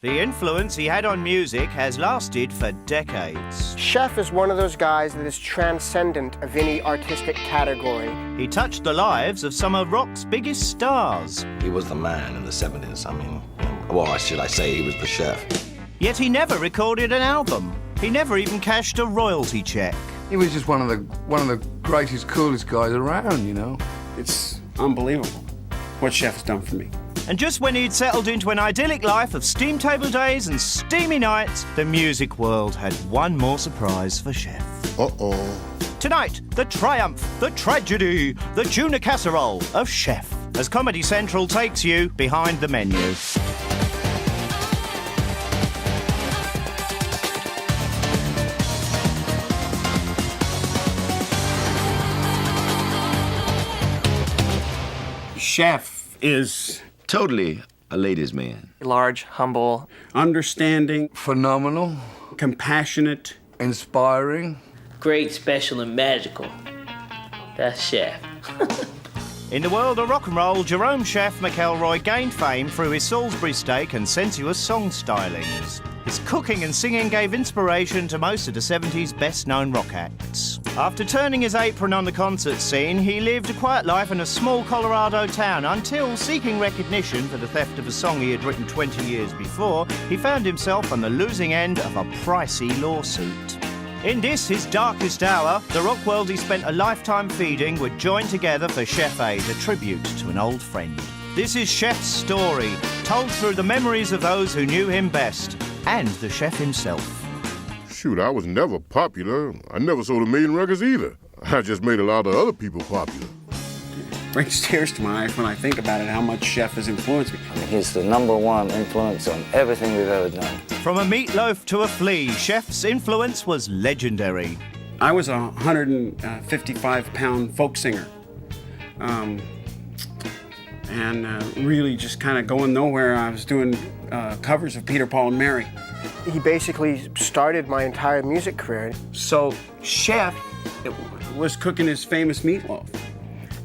The influence he had on music has lasted for decades. Chef is one of those guys that is transcendent of any artistic category. He touched the lives of some of rock's biggest stars. He was the man in the 70s. I mean, well, should I say he was the chef. Yet he never recorded an album. He never even cashed a royalty check. He was just one of the greatest, coolest guys around, you know. It's unbelievable what Chef has done for me. And just when he'd settled into an idyllic life of steam table days and steamy nights, the music world had one more surprise for Chef. Uh-oh. Tonight, the triumph, the tragedy, the tuna casserole of Chef, as Comedy Central takes you behind the menu. Chef is Totally a ladies' man. Large, humble, understanding, Phenomenal, compassionate, inspiring. great, special, and magical. That's Chef. In the world of rock and roll, Jerome Chef McElroy gained fame through his Salisbury steak and sensuous song stylings. His cooking and singing gave inspiration to most of the 70s best-known rock acts. After turning his apron on the concert scene, he lived a quiet life in a small Colorado town until, seeking recognition for the theft of a song he had written 20 years before, he found himself on the losing end of a pricey lawsuit. In this, his darkest hour, the rock world he spent a lifetime feeding would join together for Chef Aid, a tribute to an old friend. This is Chef's story, told through the memories of those who knew him best, and the chef himself. Shoot, I was never popular. I never sold 1,000,000 records either. I just made a lot of other people popular. brings tears to my eyes when I think about it, how much Chef has influenced me. I mean, he's the #1 influence on everything we've ever done. From a meatloaf to a flea, Chef's influence was legendary. I was a 155-pound folk singer. Really just kind of going nowhere. I was doing covers of Peter, Paul, and Mary. He basically started my entire music career. So Chef was cooking his famous meatloaf.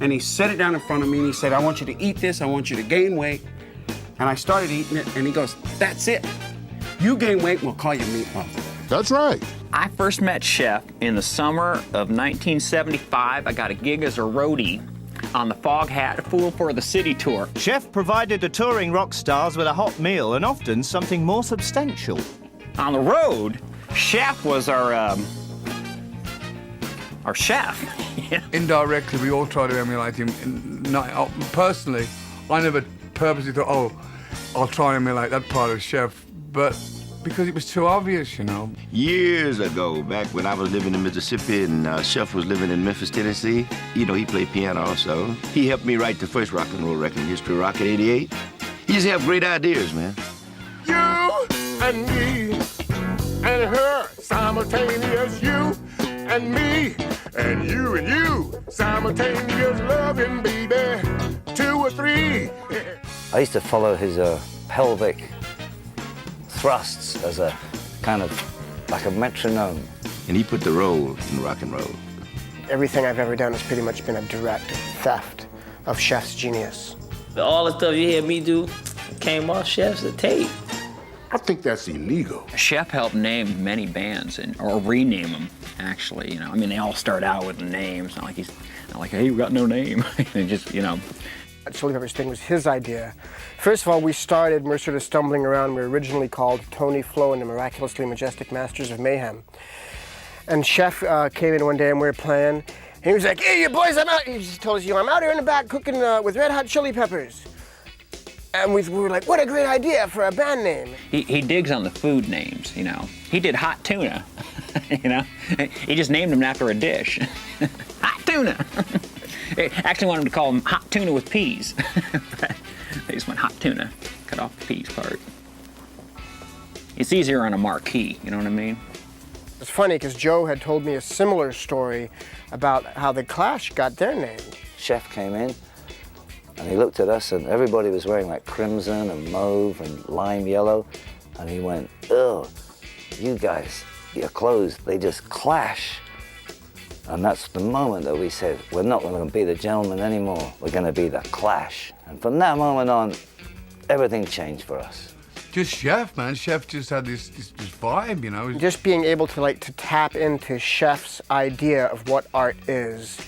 And he set it down in front of me and he said, I want you to eat this, I want you to gain weight. And I started eating it and he goes, that's it. You gain weight, we'll call you meatloaf. That's right. I first met Chef in the summer of 1975. I got a gig as a roadie on the Fog Hat Fool for the City tour. Chef provided the touring rock stars with a hot meal and often something more substantial. On the road, Chef was our chef. Yeah. Indirectly, we all try to emulate him. Personally, I never purposely thought, oh, I'll try and emulate that part of Chef, but because it was too obvious, you know. Years ago, back when I was living in Mississippi and Chef was living in Memphis, Tennessee, you know, he played piano also. He helped me write the first rock and roll record in history, Rock in '88. He just had great ideas, man. You and me and her, simultaneous you and me and you, simultaneous loving, baby, 2 or 3. I used to follow his pelvic thrusts as a kind of like a metronome. And he put the roll in rock and roll. Everything I've ever done has pretty much been a direct theft of Chef's genius. All the stuff you hear me do came off Chef's tape. I think that's illegal. Chef helped name many bands or rename them, actually. You know, I mean, they all start out with a name. It's not like hey, we got no name. They just, you know. Chili Peppers thing was his idea. First of all, we we're sort of stumbling around. We were originally called Tony, Flo, and the Miraculously Majestic Masters of Mayhem. And Chef came in one day and we were playing. And he was like, hey, you boys, I'm out. He just told us, I'm out here in the back cooking with Red Hot Chili Peppers. And we were like, what a great idea for a band name. He digs on the food names, you know. He did hot tuna, you know. He just named them after a dish. Hot tuna. They actually wanted to call them hot tuna with peas. They just went hot tuna, cut off the peas part. It's easier on a marquee, you know what I mean? It's funny because Joe had told me a similar story about how the Clash got their name. Chef came in and he looked at us and everybody was wearing like crimson and mauve and lime yellow. And he went, oh, you guys, your clothes, they just clash. And that's the moment that we said, we're not going to be the Gentlemen anymore. We're going to be the Clash. And from that moment on, everything changed for us. Just Chef, man. Chef just had this vibe, you know. Just being able to tap into Chef's idea of what art is,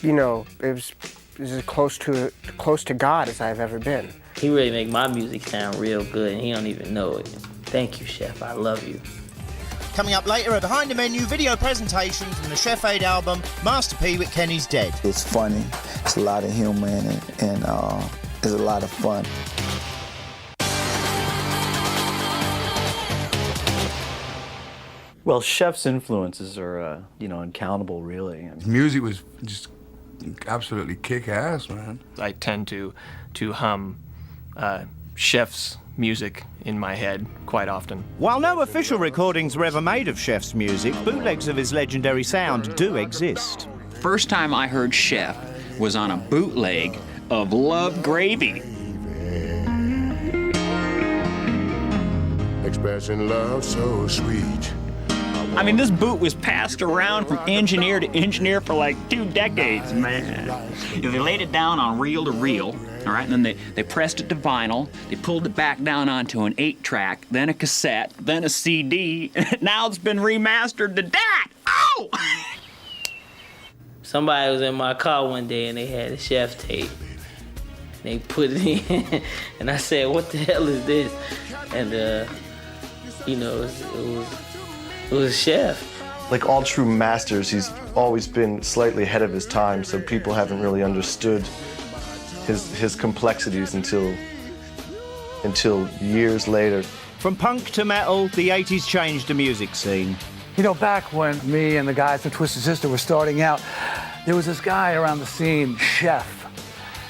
you know, it was as close to God as I've ever been. He really make my music sound real good, and he don't even know it. Thank you, Chef. I love you. Coming up later, a behind-the-menu video presentation from the Chef Aid album, Master P with Kenny's Dead. It's funny, it's a lot of humor in it, and it's a lot of fun. Well, Chef's influences are, uncountable, really. His music was just absolutely kick-ass, man. I tend to hum Chef's music in my head quite often. While no official recordings were ever made of Chef's music, bootlegs of his legendary sound do exist. First time I heard Chef was on a bootleg of Love Gravy. Expressing love so sweet. I mean, this boot was passed around from engineer to engineer for like 2 decades, man. They laid it down on reel to reel, all right, and then they pressed it to vinyl, they pulled it back down onto an 8-track, then a cassette, then a CD, and now it's been remastered to that. Oh! Somebody was in my car one day and they had a Chef tape. They put it in, and I said, "What the hell is this?" And it was Chef. Like all true masters, he's always been slightly ahead of his time, so people haven't really understood his complexities until years later. From punk to metal, the 80s changed the music scene. You know, back when me and the guys from Twisted Sister were starting out, there was this guy around the scene, Chef.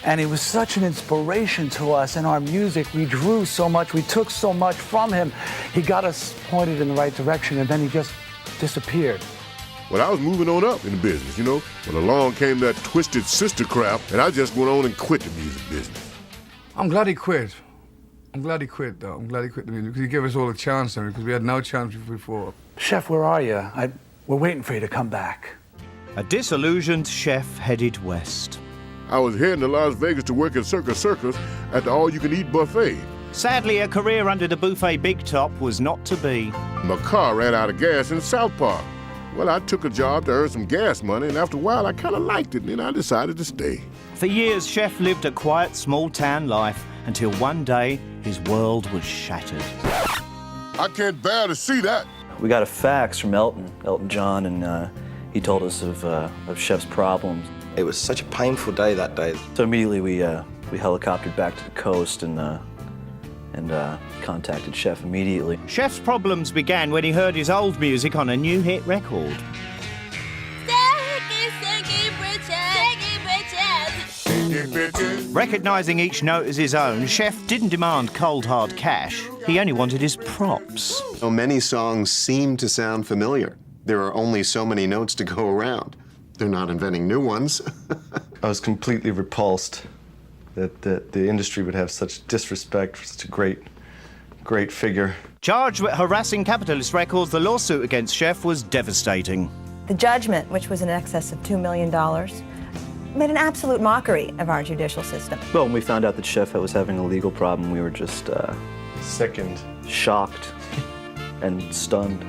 And he was such an inspiration to us in our music. We drew so much, we took so much from him. He got us pointed in the right direction, and then he just disappeared. Well, I was moving on up in the business, you know, when along came that Twisted Sister crap, and I just went on and quit the music business. I'm glad he quit. I'm glad he quit, though. I'm glad he quit the music, because he gave us all a chance, because we had no chance before. Chef, where are you? We're waiting for you to come back. A disillusioned Chef headed west. I was heading to Las Vegas to work at Circus at the all-you-can-eat buffet. Sadly, a career under the buffet big top was not to be. My car ran out of gas in South Park. Well, I took a job to earn some gas money, and after a while, I kind of liked it, and then I decided to stay. For years, Chef lived a quiet, small-town life until one day, his world was shattered. I can't bear to see that. We got a fax from Elton John, and he told us of Chef's problems. It was such a painful day that day. So immediately we helicoptered back to the coast and contacted Chef immediately. Chef's problems began when he heard his old music on a new hit record. Recognizing each note as his own, Chef didn't demand cold hard cash. He only wanted his props. So many songs seem to sound familiar. There are only so many notes to go around. They're not inventing new ones. I was completely repulsed that the industry would have such disrespect for such a great figure. Charged with harassing Capitalist Records, the lawsuit against Chef was devastating. The judgment, which was in excess of $2 million, made an absolute mockery of our judicial system. Well, when we found out that Chef was having a legal problem, we were just sickened, shocked, and stunned.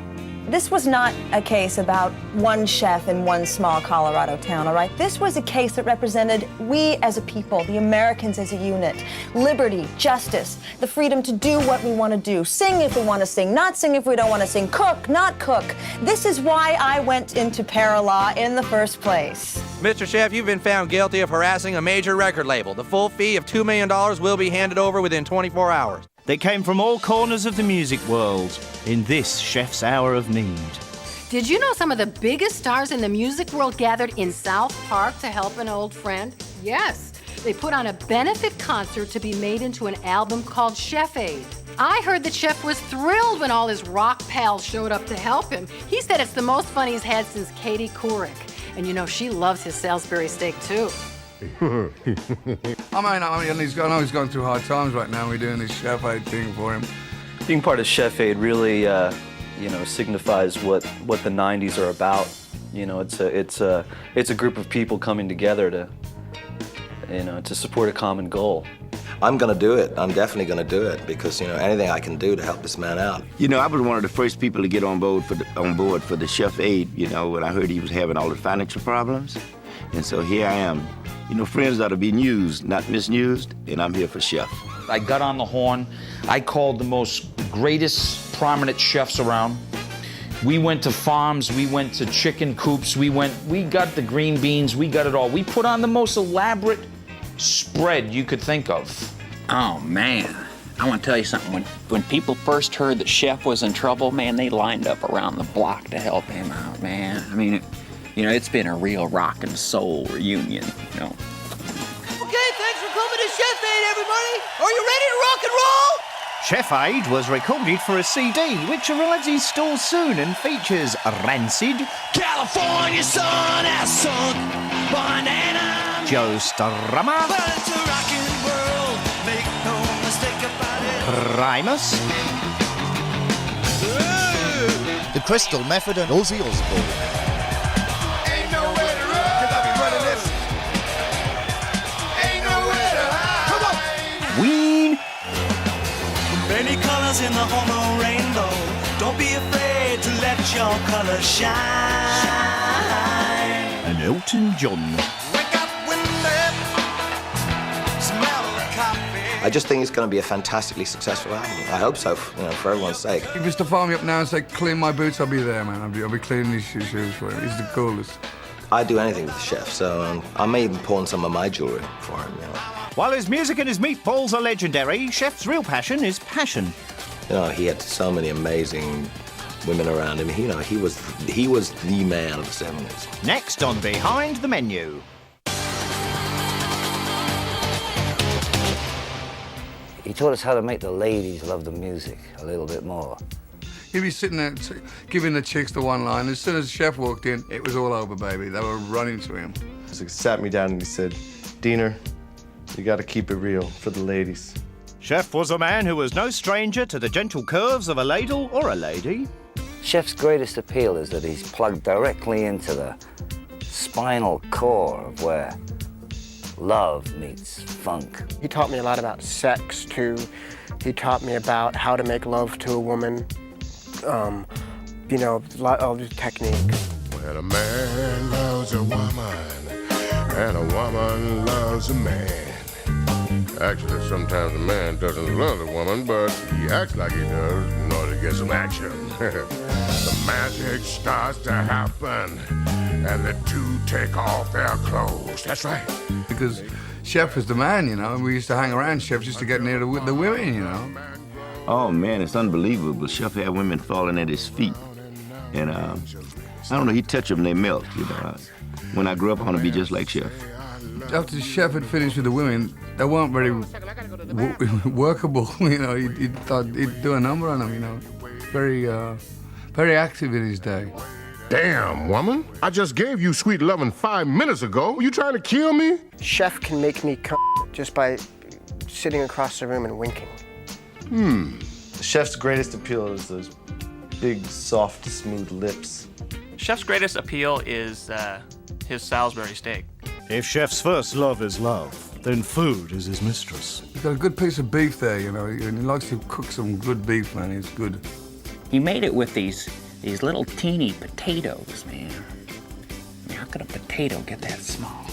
This was not a case about one chef in one small Colorado town, all right? This was a case that represented we as a people, the Americans as a unit. Liberty, justice, the freedom to do what we want to do, sing if we want to sing, not sing if we don't want to sing, cook, not cook. This is why I went into paralaw in the first place. Mr. Chef, you've been found guilty of harassing a major record label. The full fee of $2 million will be handed over within 24 hours. They came from all corners of the music world in this Chef's hour of need. Did you know some of the biggest stars in the music world gathered in South Park to help an old friend? Yes, they put on a benefit concert to be made into an album called Chef Aid. I heard that Chef was thrilled when all his rock pals showed up to help him. He said it's the most fun he's had since Katie Couric. And you know, she loves his Salisbury steak too. I mean, he's going through hard times right now. We're doing this Chef Aid thing for him. Being part of Chef Aid really, signifies what the '90s are about. You know, it's a group of people coming together to support a common goal. I'm going to do it. I'm definitely going to do it because, you know, anything I can do to help this man out. You know, I was one of the first people to get on board for the chef aid, you know, when I heard he was having all the financial problems. And so here I am. You know, friends ought to be used, not misused, and I'm here for chef. I got on the horn. I called the most greatest prominent chefs around. We went to farms, we went to chicken coops, we got the green beans, we got it all. We put on the most elaborate spread you could think of. Oh, man. I want to tell you something. When people first heard that Chef was in trouble, man, they lined up around the block to help him out, man. I mean, it's been a real rock and soul reunion, you know. Okay, thanks for coming to Chef Aid, everybody. Are you ready to rock and roll? Chef Aid was recorded for a CD, which arrives in stores soon and features Rancid, California sun has sunk, banana. Joe Strummer, But it's a rockin' world, make no mistake about it. Primus, The Crystal Method and Ozzy Osbourne. Ain't nowhere to run, 'cause I'll be running this. Ain't nowhere to hide. Come on. Ween, Many colors in the homo rainbow. Don't be afraid to let your colors shine. and Elton John. Wake up when smell the coffee. I just think it's going to be a fantastically successful album. I hope so, you know, for everyone's sake. If he was to phone me up now and say, clean my boots, I'll be there, man. I'll be cleaning his shoes for him. He's the coolest. I'd do anything with the chef, so I may even pawn some of my jewelry for him, you know. While his music and his meatballs are legendary, Chef's real passion is passion. You know, he had so many amazing women around him. You know, he was the man of the 70s. Next on Behind the Menu. He taught us how to make the ladies love the music a little bit more. He'd be sitting there giving the chicks the one line. As soon as the chef walked in, it was all over, baby. They were running to him. So he sat me down and he said, Diener, you got to keep it real for the ladies. Chef was a man who was no stranger to the gentle curves of a ladle or a lady. Chef's greatest appeal is that he's plugged directly into the spinal core of where love meets funk. He taught me a lot about sex, too. He taught me about how to make love to a woman. You know, all the techniques. When a man loves a woman and a woman loves a man. Actually, sometimes a man doesn't love the woman, but he acts like he does in order to get some action. The magic starts to happen, and the two take off their clothes. That's right. Because Chef was the man, you know, and we used to hang around Chef just to get near the women, you know. Oh, man, it's unbelievable. Chef had women falling at his feet. And, I don't know, he'd touch them, they melt, you know. When I grew up, I want to be just like Chef. After the Chef had finished with the women, they weren't very workable, you know. He thought he'd do a number on them, you know. Very active in his day. Damn, woman. I just gave you sweet loving 5 minutes ago. You trying to kill me? Chef can make me come just by sitting across the room and winking. The chef's greatest appeal is those big, soft, smooth lips. Chef's greatest appeal is his Salisbury steak. If Chef's first love is love, then food is his mistress. He's got a good piece of beef there, you know, and he likes to cook some good beef, man. It's good. He made it with these little teeny potatoes, man. I mean, how could a potato get that small?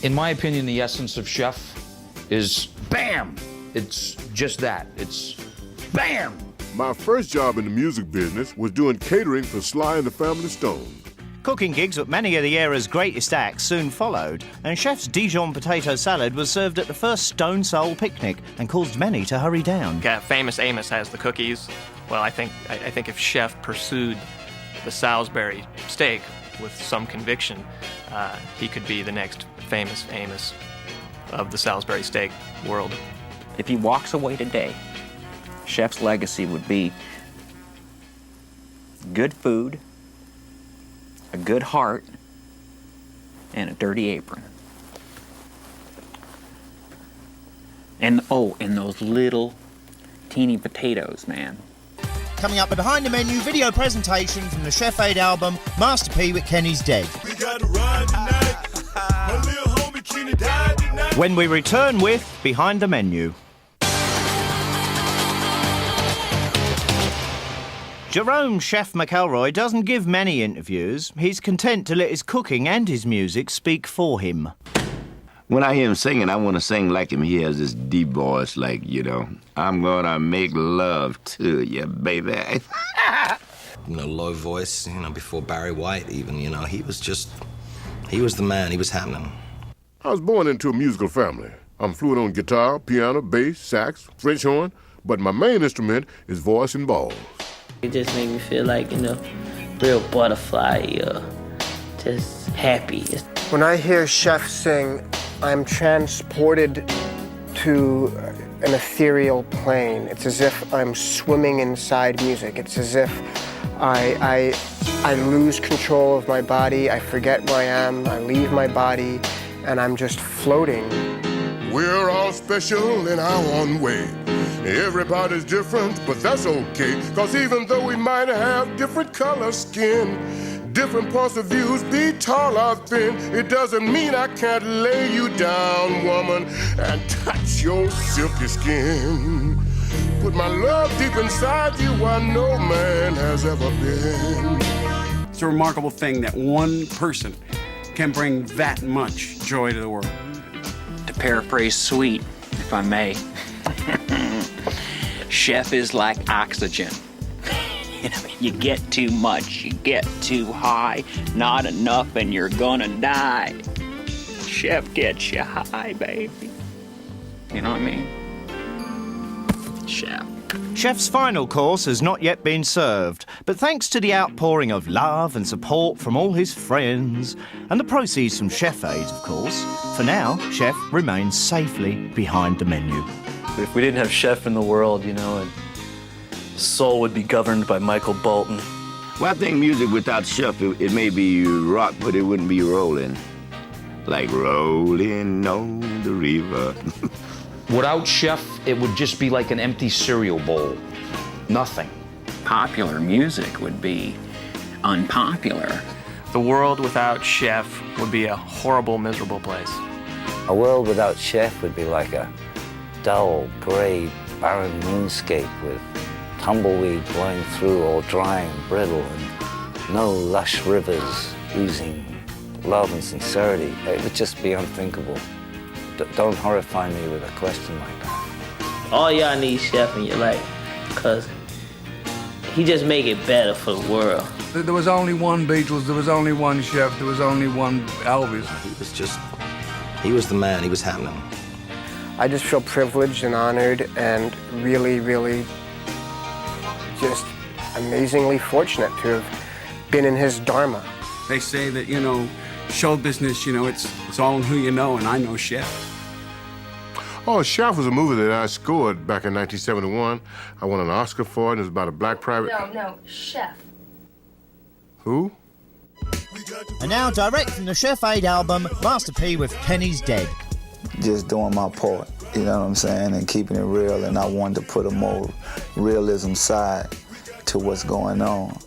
In my opinion, the essence of Chef is BAM! It's just that. It's BAM! My first job in the music business was doing catering for Sly and the Family Stone. Cooking gigs with many of the era's greatest acts soon followed, and Chef's Dijon potato salad was served at the first Stone Soul picnic and caused many to hurry down. Famous Amos has the cookies. Well, I think if Chef pursued the Salisbury steak with some conviction, he could be the next famous Amos of the Salisbury steak world. If he walks away today, Chef's legacy would be good food, a good heart, and a dirty apron. And those little teeny potatoes, man. Coming up, a Behind the Menu video presentation from the Chef Aid album, Master P with Kenny's Dead. We got to ride tonight. My little homie Kenny died tonight. when we return with Behind the Menu. Jerome Chef McElroy doesn't give many interviews. He's content to let his cooking and his music speak for him. When I hear him singing, I want to sing like him. He has this deep voice, like, you know, I'm gonna make love to you, baby. Low voice, before Barry White even, he was the man, he was happening. I was born into a musical family. I'm fluent on guitar, piano, bass, sax, French horn, but my main instrument is voice and balls. It just made me feel like, real butterfly, just happy. When I hear Chef sing, I'm transported to an ethereal plane. It's as if I'm swimming inside music. It's as if I lose control of my body, I forget where I am, I leave my body, and I'm just floating. We're all special in our own way. Everybody's different, but that's okay. Cause even though we might have different color skin, different points of views, be tall or thin, it doesn't mean I can't lay you down, woman, and touch your silky skin. Put my love deep inside you while no man has ever been. It's a remarkable thing that one person can bring that much joy to the world. To paraphrase Sweet, if I may, Chef is like oxygen. You get too much, you get too high, not enough, and you're gonna die. Chef gets you high, baby. You know what I mean? Chef. Chef's final course has not yet been served, but thanks to the outpouring of love and support from all his friends, and the proceeds from Chef Aid, of course, for now, Chef remains safely behind the menu. If we didn't have Chef in the world, soul would be governed by Michael Bolton. Well, I think music without Chef, it may be rock, but it wouldn't be rolling. Like rolling on the river. Without Chef, it would just be like an empty cereal bowl. Nothing. Popular music would be unpopular. The world without Chef would be a horrible, miserable place. A world without Chef would be like a dull, gray, barren moonscape with tumbleweed blowing through, all dry and brittle, and no lush rivers oozing love and sincerity. It would just be unthinkable. Don't horrify me with a question like that. All y'all need Chef in your life, because he just make it better for the world. There was only one Beatles, there was only one Chef, there was only one Elvis. He was the man, he was happening. I just feel privileged and honored and really, really just amazingly fortunate to have been in his dharma. They say that, show business, it's all in who you know, and I know Chef. Oh, Chef was a movie that I scored back in 1971. I won an Oscar for it. It was about a black private... No, Chef. Who? And now, direct from the Chef Aid album, Master P with Kenny's Dead. Just doing my part, you know what I'm saying, and keeping it real, and I wanted to put a more realism side to what's going on.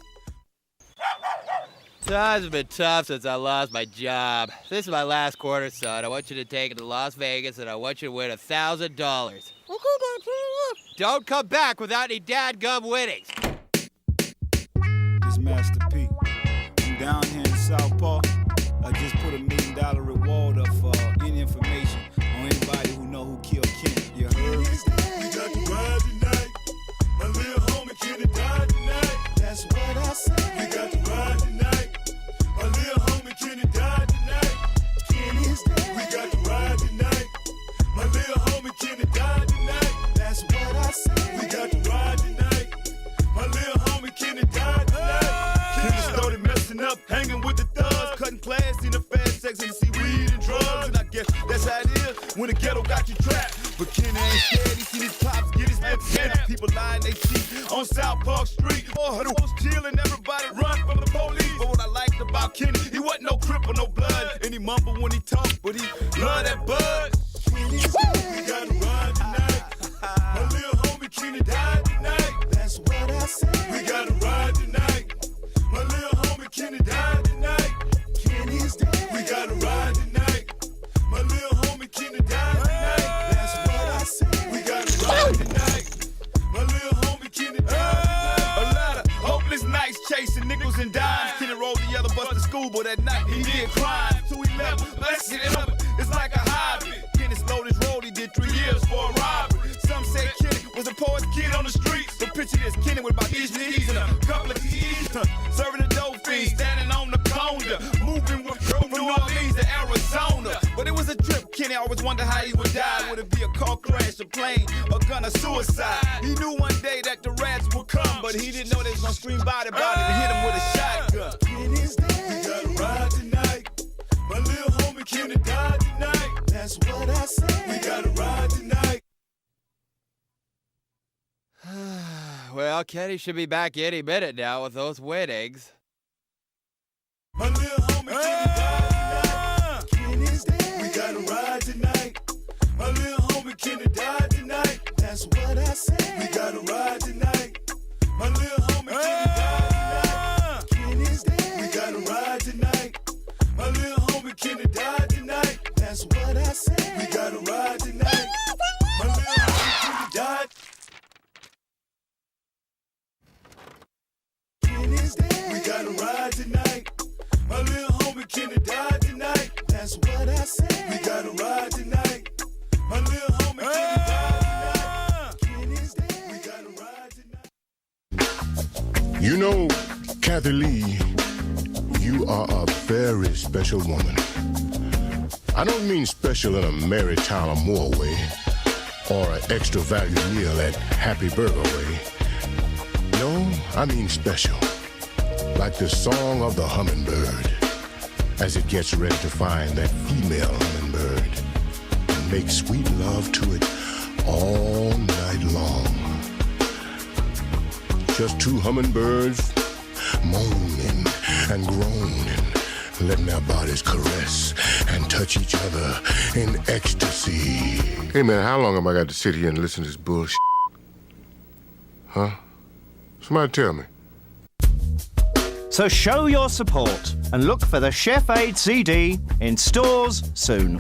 Times have been tough since I lost my job. This is my last quarter, son. I want you to take it to Las Vegas, and I want you to win $1,000. Don't come back without any dadgum winnings. This Master P. I'm down here in South Park. I just put $1 million reward up for any information on anybody who know who killed Kenny. You heard? We got to ride tonight. My little homie Kenny died tonight. That's what I said. We got to ride tonight. My little homie Kenny died tonight. Kenny's dead. We got to ride tonight. My little homie Kenny died tonight. That's what I said. We got to ride tonight. My little homie Kenny died tonight. Kenny started messing up, hanging with the thugs, cutting class in the fast sex and see weed and drugs. And I guess that's how it is when the ghetto got you trapped. But Kenny ain't scared. He seen his pops get his lips in. People lying they teeth on South Park Street. Oh, the was chillin', everybody run from the police. But what I liked about Kenny, he wasn't no crip or no blood. And he mumble when he talk, but he love that bud. We gotta ride tonight. My little homie Kenny died tonight. That's what I said. We gotta ride tonight. My little homie Kenny died tonight. Kenny's dead. We gotta ride tonight. My little homie Kenny died. school, but at night he did crime. 211, let's hit it up. It's like a hobby. Kenny slowed his roll, he did 3 years for a robbery. Some say Kenny was the poorest kid on the streets. But picture this, Kenny with about these knees and a couple of keys. Serving the dope fiend, standing on the corner. Moving from New Orleans to Arizona. But it was a trip, Kenny always wondered how he would die. Would it be a car crash, a plane, a gun, or suicide? He knew one day that the rats would come, but he didn't know they was gonna scream body body to hit him with a shotgun. Kenny's dead. We gotta ride tonight. My little homie Kenny died tonight. That's what I said. We gotta ride tonight. Well, Kenny should be back any minute now with those winnings. My little homie Kenny died tonight. Kenny's dead. We gotta ride tonight. My little homie Kenny died tonight. That's what I said. We gotta ride tonight. My little homie Kenny died tonight. Kenny's dead. We gotta ride tonight. My little homie Kenny died tonight. That's what I said. We gotta ride tonight. My little homie Kenny died. Kenny's dead. We gotta ride tonight. My little homie Kenny died tonight. That's what I said. We gotta ride tonight. My little homie Kenny died tonight. Kenny's dead. We gotta ride tonight. You know, Kathy Lee, you are a very special woman. I don't mean special in a Mary Tyler Moore way or an extra value meal at Happy Burger way. No, I mean special. Like the song of the hummingbird as it gets ready to find that female hummingbird and make sweet love to it all night long. Just two hummingbirds moaning and groaning, letting their bodies caress and touch each other in ecstasy. Hey man, how long am I got to sit here and listen to this bullshit? Huh? Somebody tell me. So show your support and look for the Chef Aid CD in stores soon.